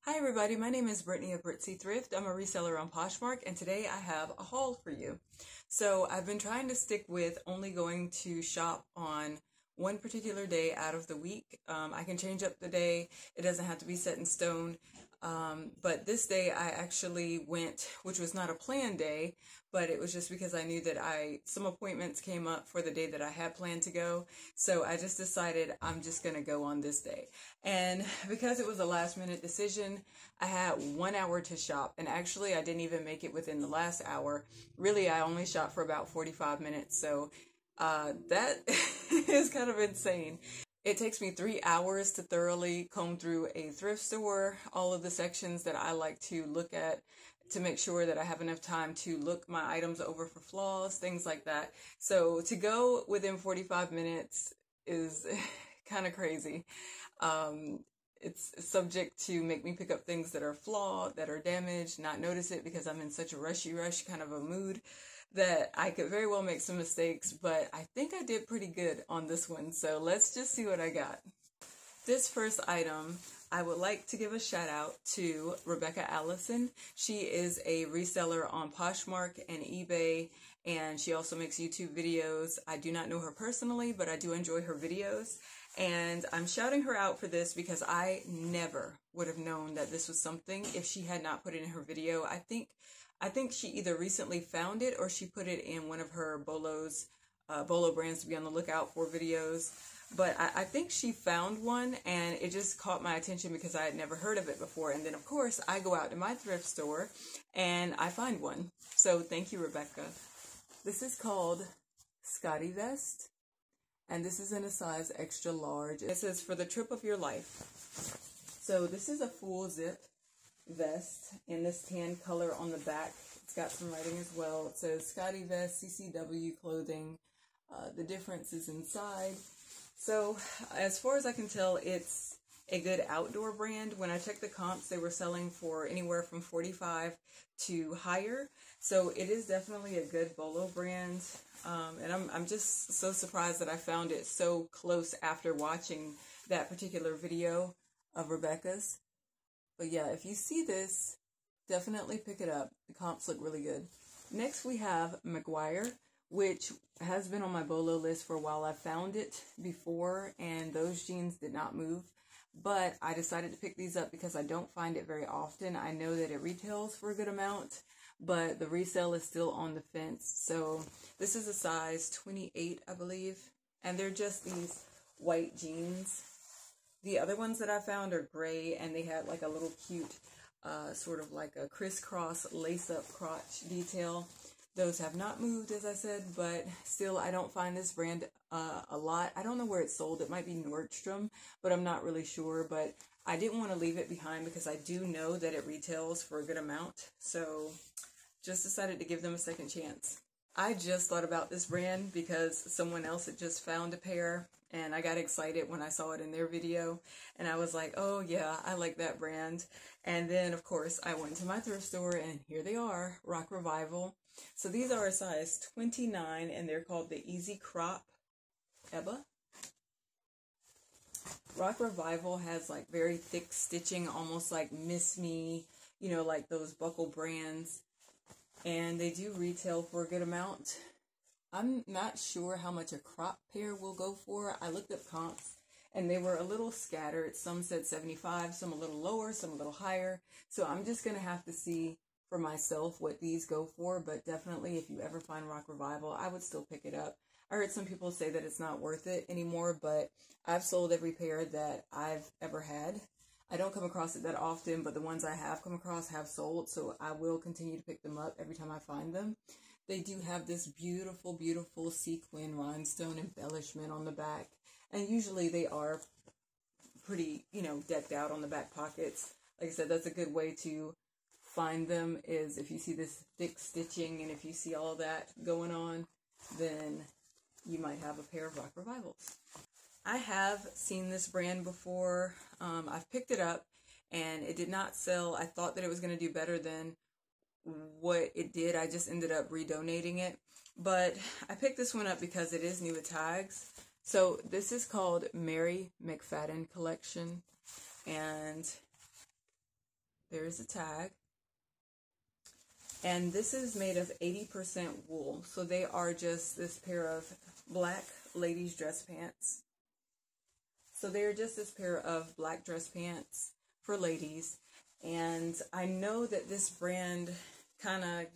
Hi everybody, my name is Brittany of Thrift. I'm a reseller on Poshmark and today I have a haul for you. So I've been trying to stick with only going to shop on one particular day out of the week. I can change up the day, it doesn't have to be set in stone. But this day I actually went, which was not a planned day, but it was just because I knew that some appointments came up for the day that I had planned to go. So I just decided I'm just going to go on this day. And because it was a last minute decision, I had 1 hour to shop. And actually I didn't even make it within the last hour. Really, I only shopped for about 45 minutes. So that is kind of insane. It takes me 3 hours to thoroughly comb through a thrift store, all of the sections that I like to look at to make sure that I have enough time to look my items over for flaws, things like that. So to go within 45 minutes is kind of crazy. It's subject to make me pick up things that are flawed, that are damaged, not notice it because I'm in such a rush kind of a mood that I could very well make some mistakes, but I think I did pretty good on this one. So let's just see what I got. This first item, I would like to give a shout out to Rebecca Allison. She is a reseller on Poshmark and eBay, and she also makes YouTube videos. I do not know her personally, but I do enjoy her videos. And I'm shouting her out for this because I never would have known that this was something if she had not put it in her video. I think she either recently found it or she put it in one of her Bolo brands to be on the lookout for videos. But I think she found one and it just caught my attention because I had never heard of it before. And then of course I go out to my thrift store and I find one. So thank you, Rebecca. This is called Scotty Vest. And this is in a size extra large. It says for the trip of your life. So this is a full zip vest in this tan color on the back. It's got some writing as well. It says Scotty Vest, CCW clothing. The difference is inside. So as far as I can tell, it's a good outdoor brand. When I checked the comps, they were selling for anywhere from 45 to higher. So it is definitely a good Bolo brand. And I'm just so surprised that I found it so close after watching that particular video of Rebecca's. But yeah, if you see this, definitely pick it up. The comps look really good. Next we have McGuire, which has been on my Bolo list for a while. I found it before and those jeans did not move. But I decided to pick these up because I don't find it very often. I know that it retails for a good amount, but the resale is still on the fence. So this is a size 28, I believe. And they're just these white jeans. The other ones that I found are gray and they had like a little cute sort of like a crisscross lace-up crotch detail. Those have not moved, as I said, but still I don't find this brand a lot. I don't know where it's sold. It might be Nordstrom, but I'm not really sure. But I didn't want to leave it behind because I do know that it retails for a good amount. So just decided to give them a second chance. I just thought about this brand because someone else had just found a pair and I got excited when I saw it in their video and I was like, oh yeah, I like that brand. And then of course I went to my thrift store and here they are, Rock Revival. So these are a size 29 and they're called the Easy Crop Eba. Rock Revival has like very thick stitching, almost like Miss Me, you know, like those buckle brands. And they do retail for a good amount. I'm not sure how much a crop pair will go for. I looked up comps and they were a little scattered. Some said 75, some a little lower, some a little higher. So I'm just going to have to see for myself what these go for. But definitely if you ever find Rock Revival, I would still pick it up. I heard some people say that it's not worth it anymore, but I've sold every pair that I've ever had. I don't come across it that often, but the ones I have come across have sold, so I will continue to pick them up every time I find them. They do have this beautiful, beautiful sequin rhinestone embellishment on the back, and usually they are pretty, you know, decked out on the back pockets. Like I said, that's a good way to find them is if you see this thick stitching and if you see all that going on, then you might have a pair of Rock Revivals. I have seen this brand before. I've picked it up and it did not sell. I thought that it was going to do better than what it did. I just ended up redonating it. But I picked this one up because it is new with tags. So this is called Mary McFadden Collection. And There is a tag. And this is made of 80% wool. So they are just this pair of black ladies dress pants. So they're just this pair of black dress pants for ladies. And I know that this brand kind of,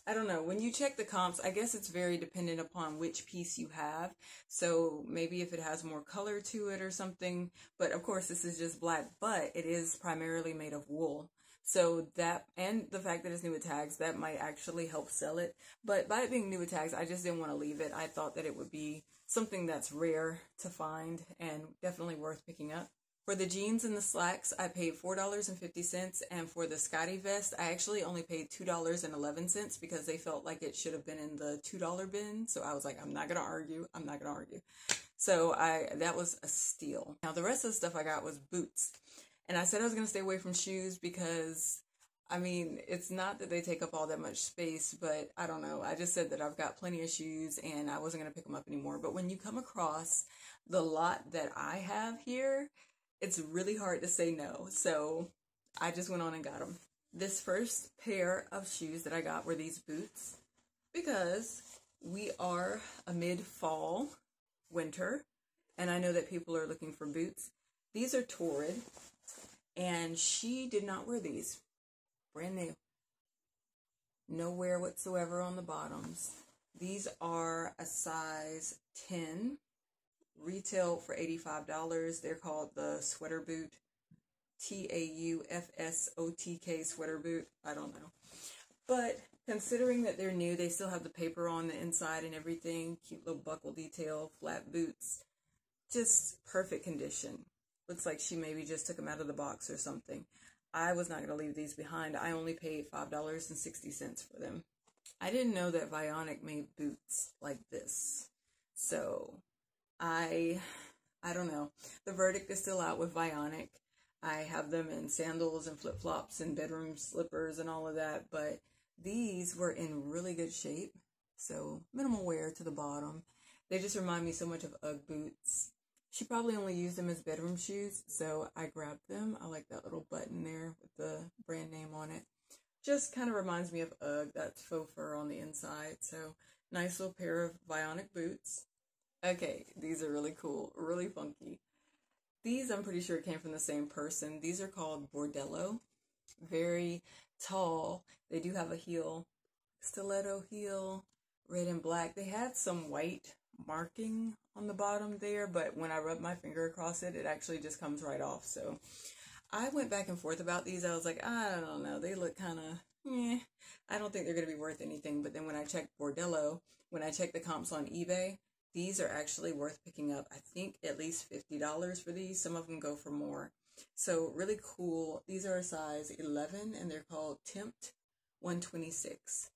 I don't know, when you check the comps, I guess it's very dependent upon which piece you have. So maybe if it has more color to it or something, but of course this is just black, but it is primarily made of wool. So that, and the fact that it's new with tags, that might actually help sell it. But by it being new with tags, I just didn't want to leave it. I thought that it would be something that's rare to find and definitely worth picking up. For the jeans and the slacks, I paid $4.50, and for the Scotty vest, I actually only paid $2.11 because they felt like it should have been in the $2 bin. So I was like, I'm not going to argue. I'm not going to argue. So that was a steal. Now, the rest of the stuff I got was boots. And I said I was going to stay away from shoes because, I mean, it's not that they take up all that much space, but I don't know. I just said that I've got plenty of shoes and I wasn't going to pick them up anymore. But when you come across the lot that I have here, it's really hard to say no. So I just went on and got them. This first pair of shoes that I got were these boots because we are amid fall, winter, and I know that people are looking for boots. These are Torrid. And she did not wear these. Brand new. No wear whatsoever on the bottoms. These are a size 10. Retail for $85. They're called the sweater boot. TAUFSOTK sweater boot. I don't know. But considering that they're new, they still have the paper on the inside and everything. Cute little buckle detail. Flat boots. Just perfect condition. Looks like she maybe just took them out of the box or something. I was not going to leave these behind. I only paid $5.60 for them. I didn't know that Vionic made boots like this. So, I don't know. The verdict is still out with Vionic. I have them in sandals and flip-flops and bedroom slippers and all of that. But these were in really good shape. So, minimal wear to the bottom. They just remind me so much of UGG boots. She probably only used them as bedroom shoes, so I grabbed them. I like that little button there with the brand name on it. Just kind of reminds me of UGG, that faux fur on the inside. So, nice little pair of Vionic boots. Okay, these are really cool, really funky. These, I'm pretty sure, came from the same person. These are called Bordello. Very tall. They do have a heel, stiletto heel, red and black. They had some white marking on the bottom there, but when I rub my finger across it, it actually just comes right off. So I went back and forth about these. I was like, I don't know, they look kind of I don't think they're going to be worth anything. But then when I checked Bordello, when I checked the comps on eBay, these are actually worth picking up. I think at least $50 for these. Some of them go for more. So really cool. These are a size 11 and they're called Tempt 126.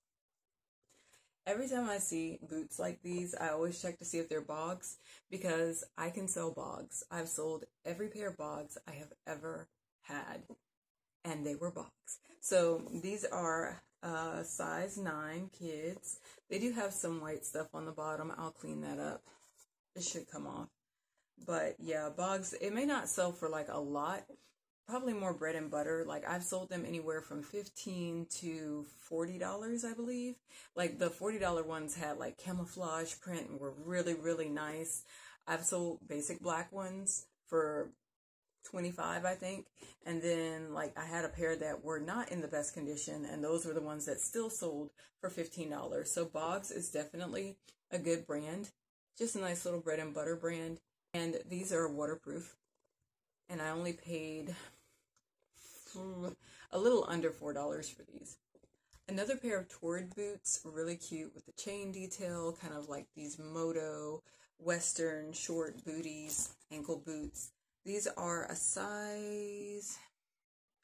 Every time I see boots like these, I always check to see if they're bogs because I can sell bogs. I've sold every pair of bogs I have ever had, and they were bogs. So these are size 9 kids. They do have some white stuff on the bottom. I'll clean that up. It should come off. But yeah, bogs, it may not sell for like a lot. Probably more bread and butter. Like I've sold them anywhere from $15 to $40, I believe. Like the $40 ones had like camouflage print and were really, really nice. I've sold basic black ones for $25, I think. And then like I had a pair that were not in the best condition, and those were the ones that still sold for $15. So Boggs is definitely a good brand. Just a nice little bread and butter brand. And these are waterproof. And I only paid a little under $4 for these. Another pair of Torrid boots, really cute with the chain detail, kind of like these moto western short booties, ankle boots. These are a size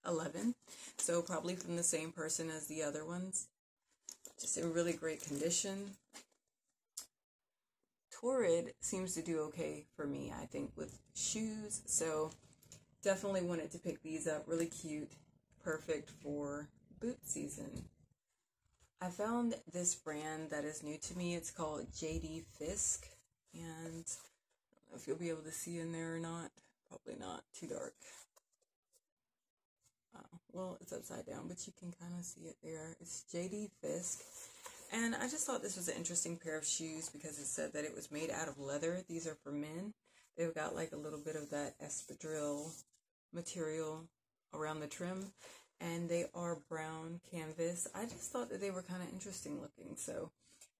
11, so probably from the same person as the other ones. Just in really great condition. Torrid seems to do okay for me, I think, with shoes, so definitely wanted to pick these up. Really cute, perfect for boot season. I found this brand that is new to me. It's called JD Fisk, and I don't know if you'll be able to see in there or not. Probably not, too dark. well, it's upside down, but you can kind of see it there. It's JD Fisk. And I just thought this was an interesting pair of shoes because it said that it was made out of leather. These are for men. They've got like a little bit of that espadrille material around the trim, and they are brown canvas. I just thought that they were kind of interesting looking, so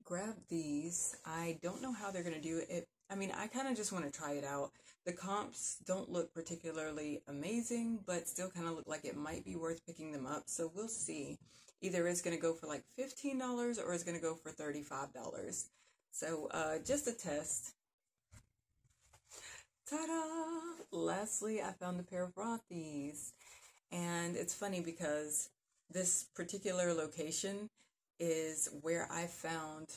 grab these. I don't know how they're going to do it. I mean, I kind of just want to try it out. The comps don't look particularly amazing, but still kind of look like it might be worth picking them up, so we'll see. Either it's going to go for like $15 or it's going to go for $35. So just a test. Ta-da! Lastly, I found a pair of Rothys. And it's funny because this particular location is where I found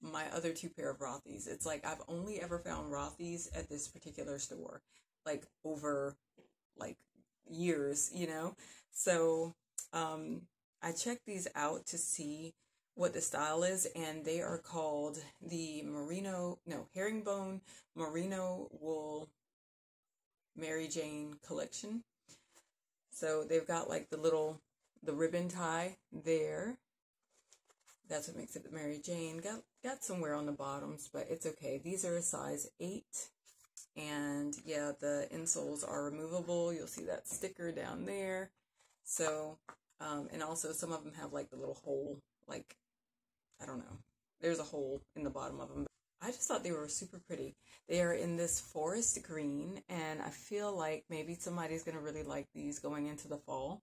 my other two pair of Rothys. It's like I've only ever found Rothys at this particular store, like over like years, you know? So I checked these out to see what the style is, and they are called the herringbone merino wool Mary Jane collection. So they've got like the ribbon tie there. That's what makes it the Mary Jane. Got some wear on the bottoms, but it's okay. These are a size 8. And yeah, the insoles are removable. You'll see that sticker down there. So, and also some of them have like the little hole, like, I don't know. There's a hole in the bottom of them. I just thought they were super pretty. They are in this forest green, and I feel like maybe somebody's going to really like these going into the fall.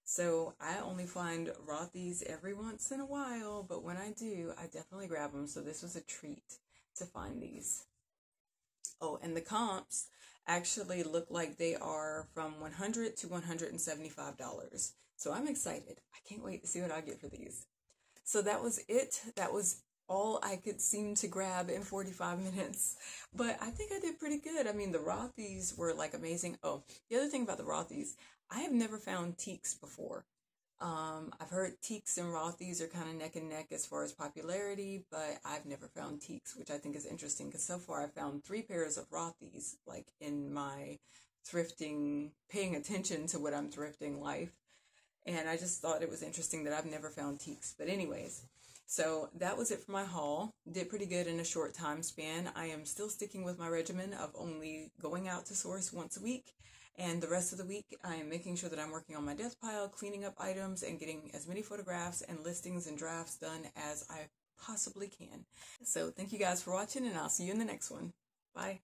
So I only find Rothys every once in a while, but when I do, I definitely grab them. So this was a treat to find these. Oh, and the comps actually look like they are from $100 to $175. So I'm excited. I can't wait to see what I get for these. So that was it. That was all I could seem to grab in 45 minutes. But I think I did pretty good. I mean, the Rothys were like amazing. Oh, the other thing about the Rothys, I have never found teaks before. I've heard teaks and Rothys are kind of neck and neck as far as popularity, but I've never found teaks, which I think is interesting because so far I've found 3 pairs of Rothys, like in my thrifting, paying attention to what I'm thrifting life. And I just thought it was interesting that I've never found teaks. But anyways, so that was it for my haul. Did pretty good in a short time span. I am still sticking with my regimen of only going out to source once a week. And the rest of the week, I am making sure that I'm working on my death pile, cleaning up items, and getting as many photographs and listings and drafts done as I possibly can. So thank you guys for watching, and I'll see you in the next one. Bye.